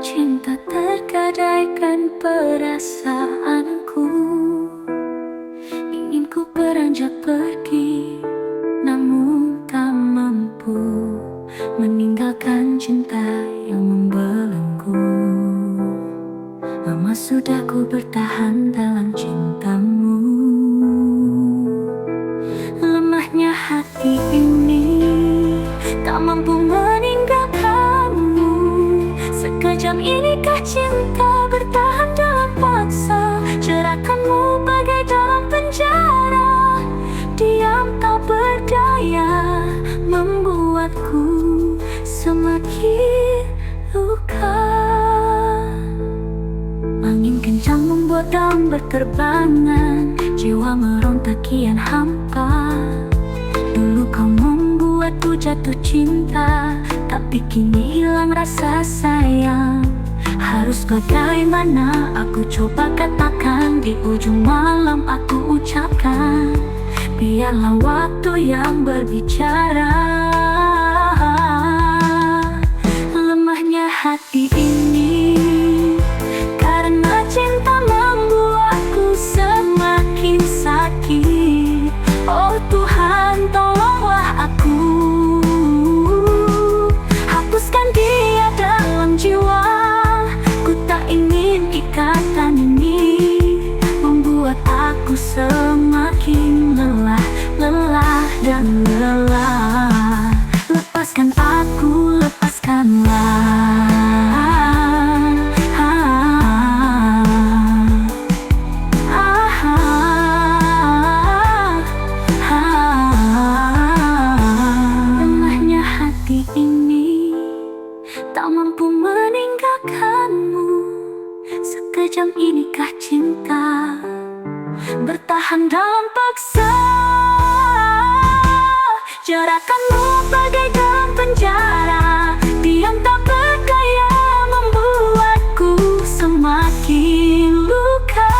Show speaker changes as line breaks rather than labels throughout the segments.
cinta tergadaikan perasaanku. Ingin ku beranjak pergi, namun tak mampu meninggalkan cinta yang membelenggu. Lama sudah ku bertahan dalam cintamu. Lemahnya hati ini tak mampu meninggalkanmu. Sekejam inikah cinta bertahan dalam paksa? Gerakanmu bagai dalam penjara, diam tak berdaya, membuatku semakin luka. Angin kencang membuat daun berterbangan, jiwa meronta kian hampa. Dulu kau membuatku jatuh cinta, tapi kini hilang rasa sayang. Harus bagaimana aku coba katakan, di ujung malam aku ucapkan, biarlah waktu yang berbicara. Lemahnya hati ini karena cinta membuatku semakin sakit. Oh Tuhan, tolonglah aku, hapuskan dia dalam jiwa. Ku tak ingin ikatan ini membuat aku semakin lelah, lelah dan lelah. Lepaskan aku, lepaskanlah. Lemahnya hati ini tak mampu meninggalkanmu. Sekejam inikah cinta bertahan dalam paksa? Gerakanmu bagai dalam penjara, diam tak berdaya, membuatku semakin luka.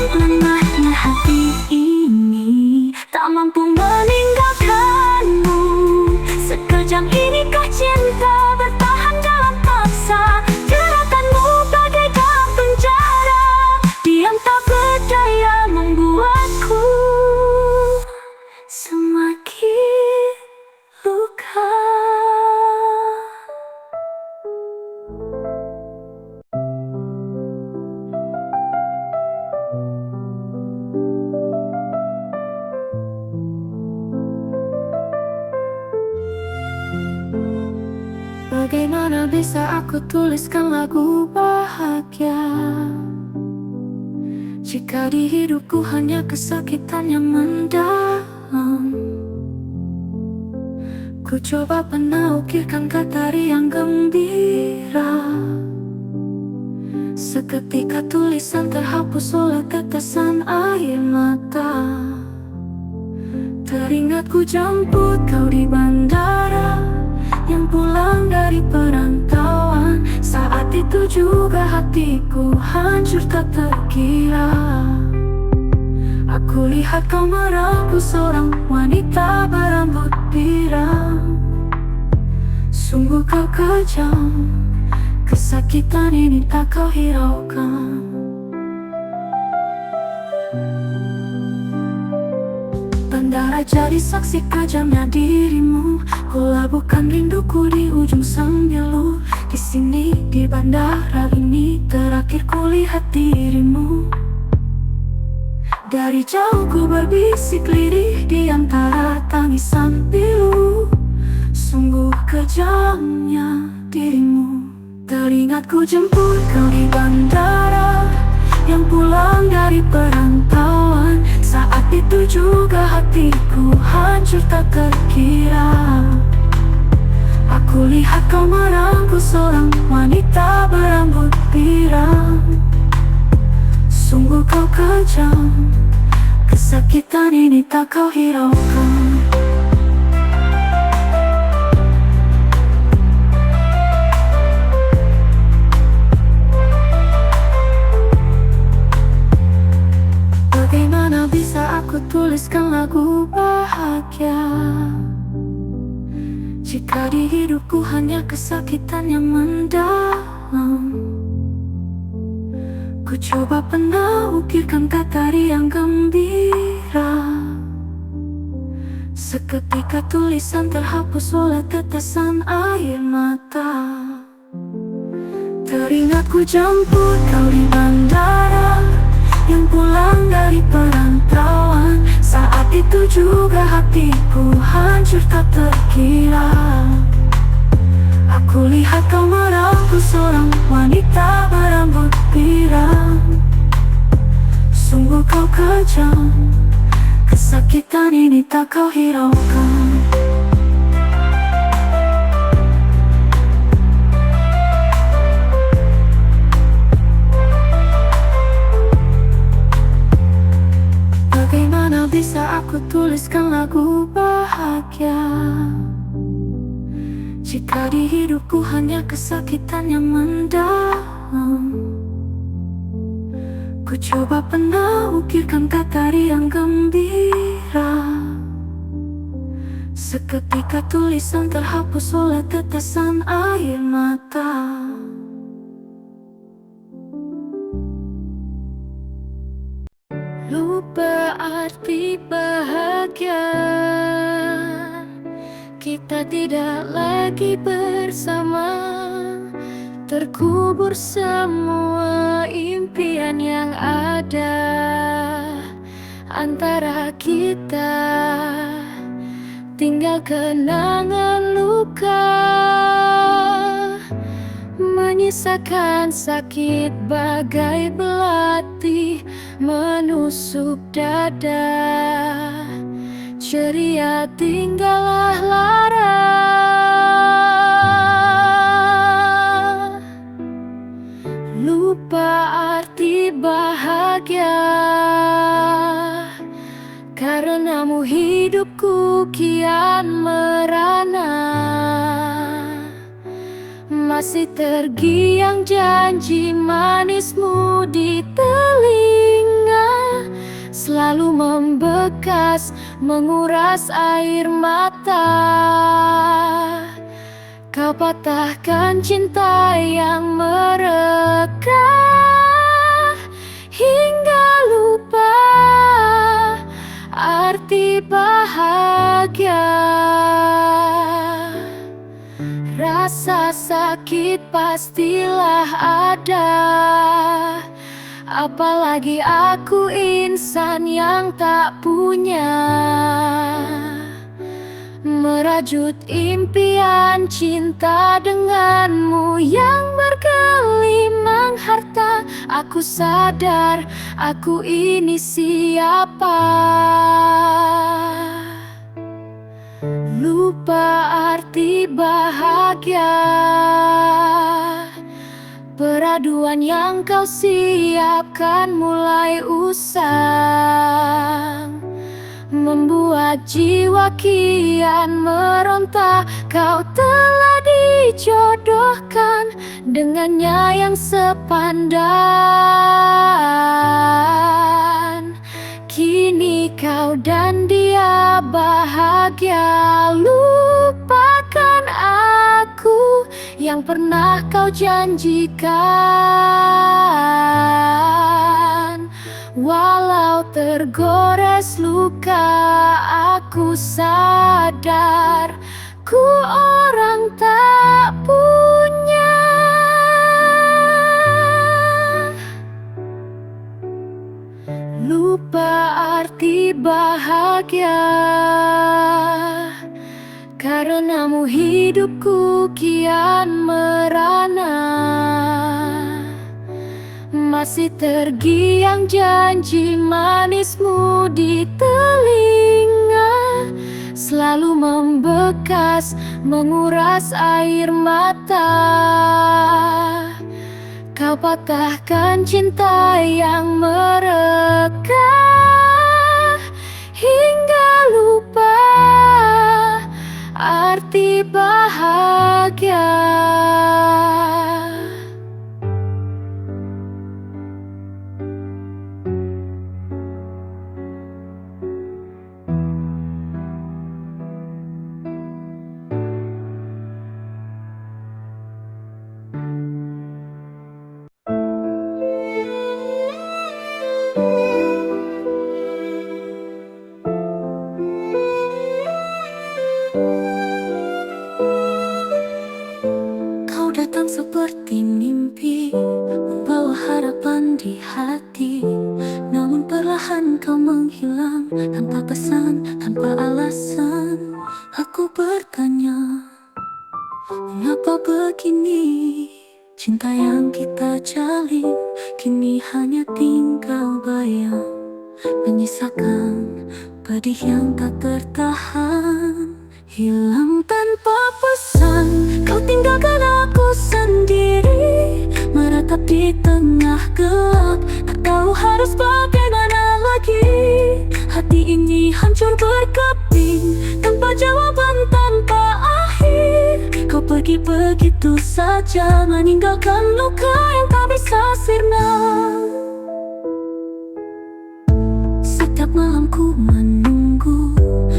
Lemahnya hati ini tak mampu meninggalkanmu. Sekejam inikah cinta bertahan dalam paksa? Gerakanmu bagai dalam penjara, diam tak berdaya, membuatku semakin luka. Bagaimana bisa aku tuliskan lagu bahagia jika di hidupku hanya kesakitan yang mendalam? Ku coba penaukirkan kata yang gembira, seketika tulisan terhapus oleh tetesan air mata. Teringat ku jemput kau di bandara, yang pulang dari perantauan. Saat itu juga hatiku hancur tak terkira. Aku lihat kau merangkul seorang wanita berambut pirang. Sungguh kau kejam, kesakitan ini tak kau hiraukan. Bandara jadi saksi kejamnya dirimu. Ku labuhkan rinduku di ujung sembilu. Di sini di bandara ini terakhir ku lihat dirimu. Dari jauh ku berbisik lirih di antara tangisan pilu. Sungguh kejamnya dirimu. Teringat ku jemput kau di bandara, yang pulang dari perantauan. Saat itu juga hatiku hancur tak terkira. Aku lihat kau merangkul seorang wanita berambut pirang. Sungguh kau kejam, kesakitan ini tak kau hiraukan. Bagaimana bisa aku tuliskan lagu bahagia jika di hidupku hanya kesakitan yang mendalam? Ku coba pernah ukirkan kata riang gembira, seketika tulisan terhapus oleh tetesan air mata. Teringat ku jemput kau di bandara, yang pulang dari perantauan. Saat itu juga hatiku hancur tak terkira. Aku lihat kau merangkul seorang wanita berambut pirang. Sungguh kau kejam, kesakitan ini tak kau hiraukan. Bagaimana bisa aku tuliskan lagu bahagia jika di hidupku hanya kesakitan yang mendalam? Ku coba pernah ukirkan kata riang gembira, seketika tulisan terhapus oleh tetesan air mata. Lupa arti bahagia, kita tidak lagi bersama. Terkubur semua impian yang ada antara kita. Tinggal kenangan luka, menyisakan sakit bagai belati menusuk dada. Ceria tinggallah lara, lupa arti bahagia. Karenamu hidupku kian merana, masih tergiang janji manismu di telinga, selalu membekas menguras air mata. Kau patahkan cinta yang mereka hingga lupa arti bahagia. Rasa sakit pastilah ada, apalagi aku insan yang tak punya. Merajut impian cinta denganmu yang bergelimang harta. Aku sadar aku ini siapa. Lupa arti bahagia, peraduan yang kau siapkan mulai usang, membuat jiwa kian meronta. Kau telah dijodohkan dengannya yang sepandan. Kini kau dan dia bahagia. Lupakan aku yang pernah kau janjikan. Walau tergores luka, aku sadar ku orang tak punya. Lupa arti bahagia, karenamu hidupku kian merana, masih tergiang janji manismu di telinga, selalu membekas menguras air mata. Kau patahkan cinta yang mereka hingga lupa arti bahagia. Kau datang seperti mimpi, membawa harapan di hati. Namun perlahan kau menghilang, tanpa pesan, tanpa alasan. Aku bertanya, mengapa begini? Cinta yang kita jalin kini hanya tinggal bayang, menyisakan pedih yang tak tertahan. Hilang tanpa pesan, kau tinggalkan aku sendiri, meratap di tengah gelap. Tak tahu harus bagaimana lagi. Hati ini hancur berkeping, tanpa jawaban, tanpa akhir. Kau pergi begitu saja, meninggalkan luka yang tak bisa sirna. Setiap malam ku menunggu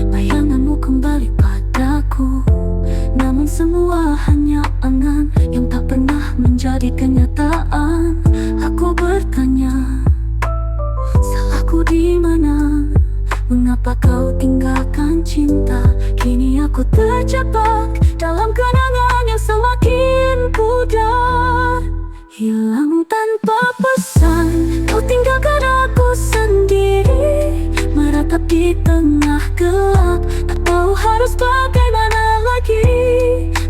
bayanganmu kembali padaku, namun semua hanya angan yang tak pernah menjadi kenyataan. Aku bertanya, salahku di mana? Mengapa kau tinggalkan cinta? Kini aku terjebak dalam kenangan yang semakin pudar. Hilang tanpa pesan, kau tinggalkan aku sendiri, meratap di tengah gelap. Tak tahu harus bagaimana lagi.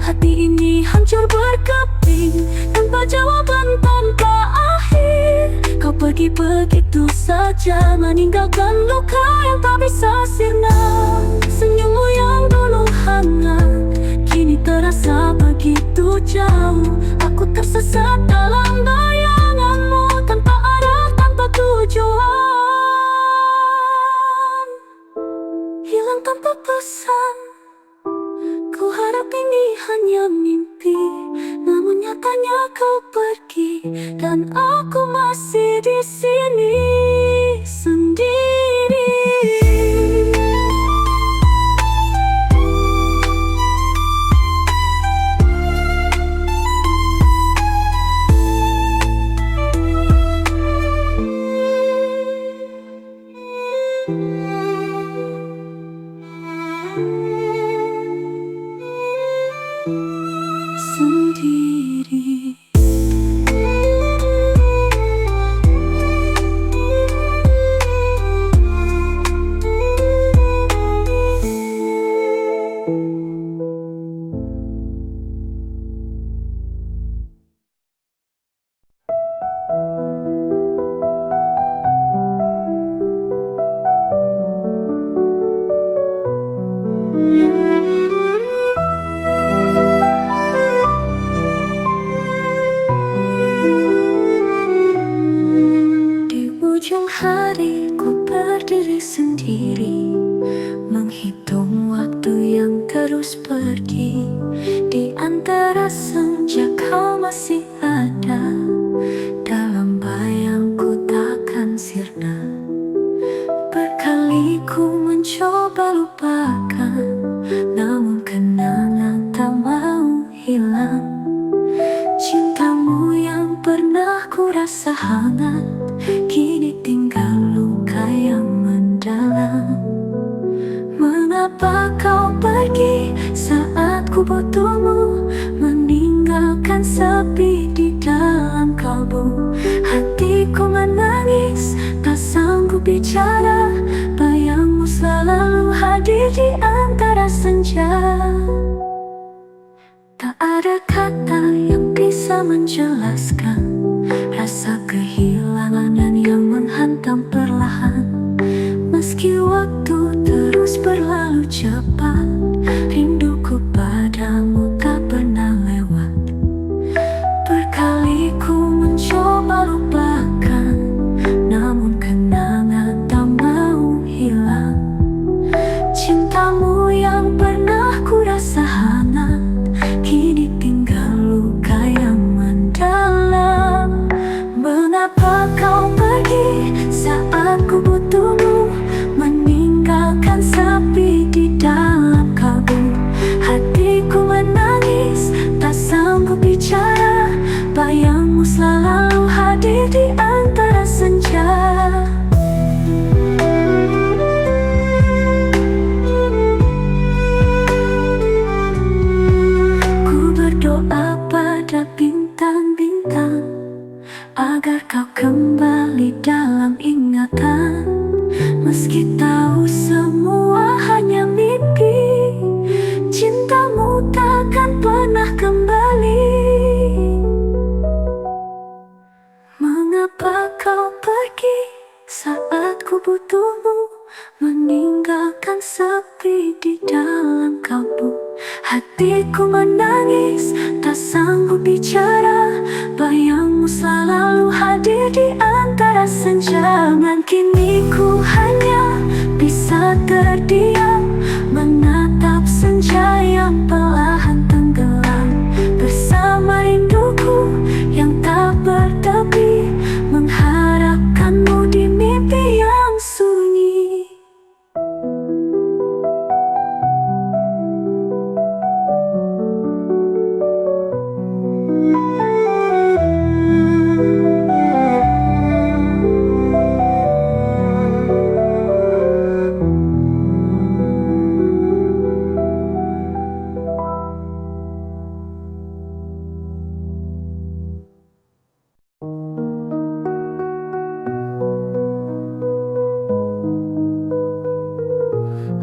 Hati ini hancur berkeping, tanpa jawaban, tanpa akhir. Kau pergi begitu saja, meninggalkan luka yang tak bisa sirna. Senyummu yang dulu hangat kini terasa begitu jauh. Aku tersesat dalam bayanganmu, tanpa arah, tanpa tujuan. Hilang tanpa pesan, ku harap ini hanya mimpi, namun nyatanya kau pergi dan aku masih di sini sendiri. Sendiri. Hari ku berdiri sendiri, menghitung waktu yang terus pergi. Di antara senja kau masih ada, dalam bayangku takkan sirna. Berkali ku mencoba lupakan, namun kenangan tak mau hilang. Cintamu yang pernah ku rasa hangat, kini tinggal luka yang mendalam. Mengapa kau pergi saat ku butuhmu, meninggalkan sepi di dalam kalbu. Hatiku menangis, tak sanggup bicara, bayangmu selalu hadir di antara senja. Tak ada kata yang bisa menjelaskan rasa kehilangan yang menghantam perlahan. Meski waktu terus berlalu cepat, rinduku padamu tak pernah lewat. Berkali ku mencoba kau pergi saat ku butuhmu, meninggalkan sepi di dalam kalbu. Hatiku menangis, tak sanggup bicara, bayangmu selalu hadir di antara senja. Ku berdoa pada bintang-bintang agar kau kembali dalam ingatan. Meski tahu semua hanya mimpi, cintamu takkan pernah kembali. Mengapa kau pergi saat ku butuhmu, meninggalkan sepi di dalam kalbu. Hatiku menangis, tak sanggup bicara, bayangmu selalu hadir di antara senja. Dan kini ku hanya bisa terdiam, menatap senja yang perlahan tenggelam. Bersama rinduku yang tak bertepi, mengharapkanmu di mimpi yang sunyi.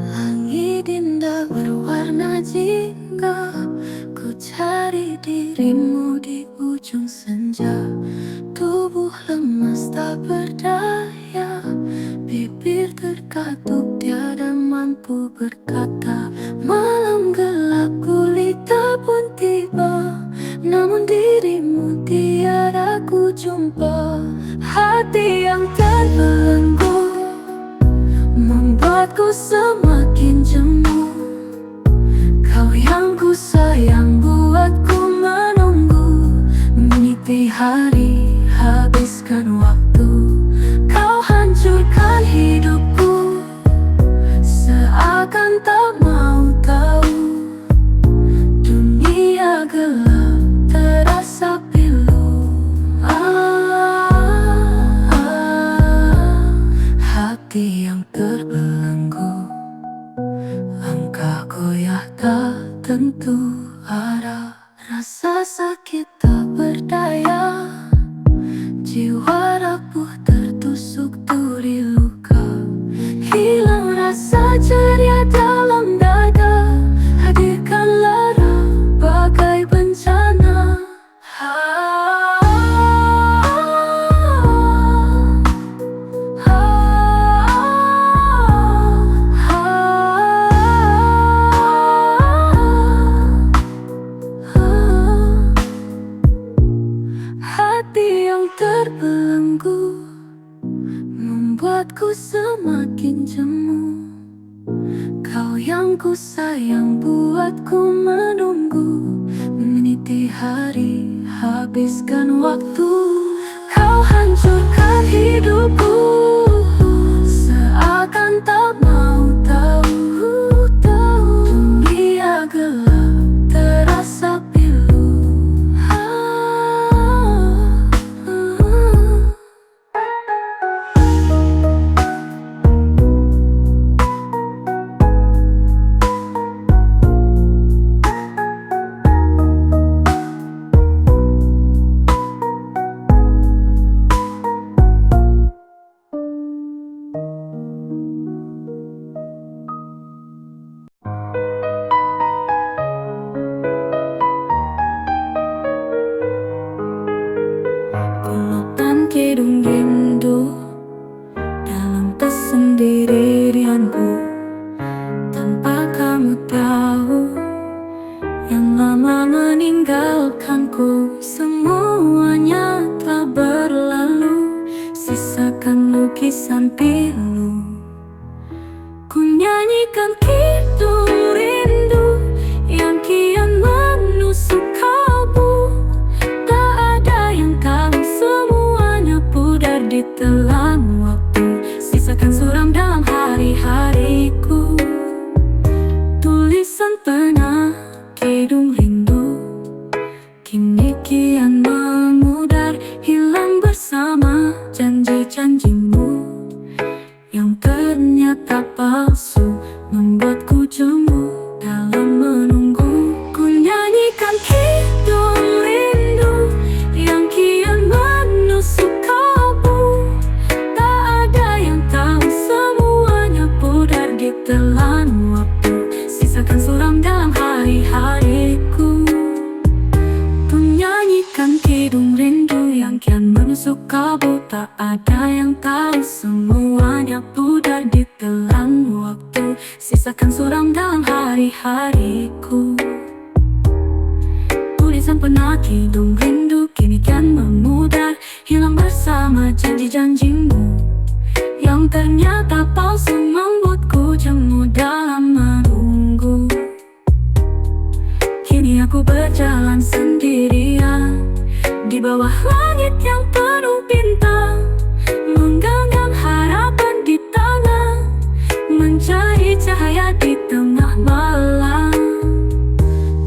Langit indah berwarna jingga, ku cari dirimu di ujung senja. Tubuh lemas tak berdaya, bibir terkatup tiada mampu berkata. Malam gelap gulita pun tiba, namun dirimu tiada ku jumpa. Hati yang terbelenggu membuatku semakin jemu. Kau yang ku sayang buatku menunggu, meniti hari, habiskan waktu. Kau hancurkan hidupku, seakan tak mau tahu. Dunia gelap terasa pilu. Hati yang terbelenggu, langkah goyah tak tentu arah. Rasa sakit tak berdaya, jiwa rapuh tertusuk duri luka. Hilang rasa ceria dalam dada, hadirkan lara bagai bencana. Hati yang terbelenggu membuatku semakin jemu. Kau yang ku sayang buatku menunggu, meniti hari, habiskan waktu. Kau hancurkan hidupku, seakan tak mau tahu. Dunia gelap terasa pilu. Kulutan kidung rindu dalam kesendirianku, tanpa kamu tahu yang lama meninggalkanku. Semuanya telah berlalu, sisakan lukisan pilu. Ku nyanyikan kidung rindu yang kian menusuk kalbu. Tak ada yang tahu, semuanya pudar ditelan waktu. Sisakan suram dalam hari-hariku. Tulisan pena kidung rindu kini kian memudar, hilang bersama janji-janjimu yang ternyata palsu, membuatku jemu dalam menunggu. Ku nyanyikan kidung rindu yang kian menusuk kalbu. Tak ada yang tahu, semuanya pudar ditelan waktu. Sisakan suram dalam hari-hariku. Ku nyanyikan kidung rindu yang kian menusuk kalbu. Tak ada yang tahu, semuanya pudar ditelan waktu. Sisakan suram dalam hari-hariku. Tulisan pena kidung rindu kini kian memudar, hilang bersama janji-janjimu yang ternyata palsu, membuatku jemu dalam menunggu. Kini aku berjalan sendirian di bawah langit yang penuh bintang, menggenggam harapan di tangan, mencari cahaya di tengah malam.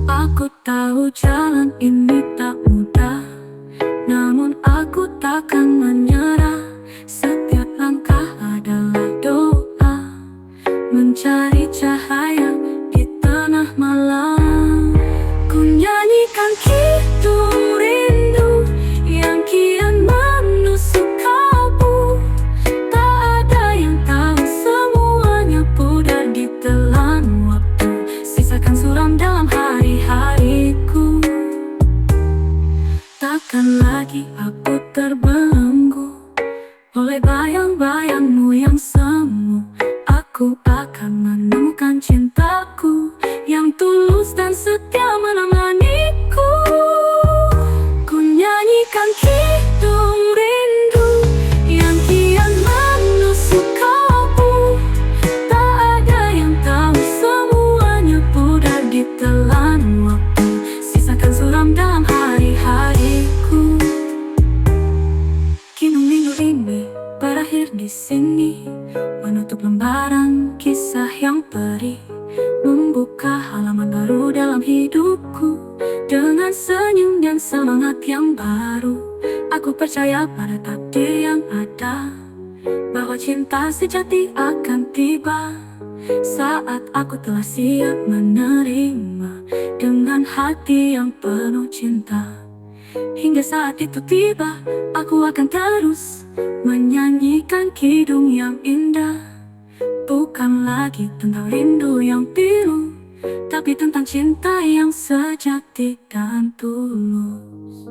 Aku tahu jalan ini tak mudah, namun aku takkan menyerah. Setiap langkah adalah doa, mencari cahaya di tengah malam. Ku nyanyikan kidung rindu yang kian menusuk kalbu. Tak ada yang tahu, semuanya pudar ditelan waktu. Sisakan suram dalam hari-hariku. Takkan lagi aku terbelenggu oleh bayang-bayangmu yang semu. Aku akan menemukan cintaku yang tulus dan setia menemaniku. Ku nyanyikan kidung rindu yang kian menusuk kalbu. Tak ada yang tahu, semuanya pudar ditelan waktu. Sisakan suram dalam hari-hariku. Kidung rindu ini berakhir di sini, menutup lembaran kisah yang perih, membuka halaman baru dalam hidupku. Dengan senyum dan semangat yang baru, aku percaya pada takdir yang ada, bahwa cinta sejati akan tiba saat aku telah siap menerima dengan hati yang penuh cinta. Hingga saat itu tiba, aku akan terus menyanyikan kidung yang indah. Bukan lagi tentang rindu yang pilu, tapi tentang cinta yang sejati dan tulus.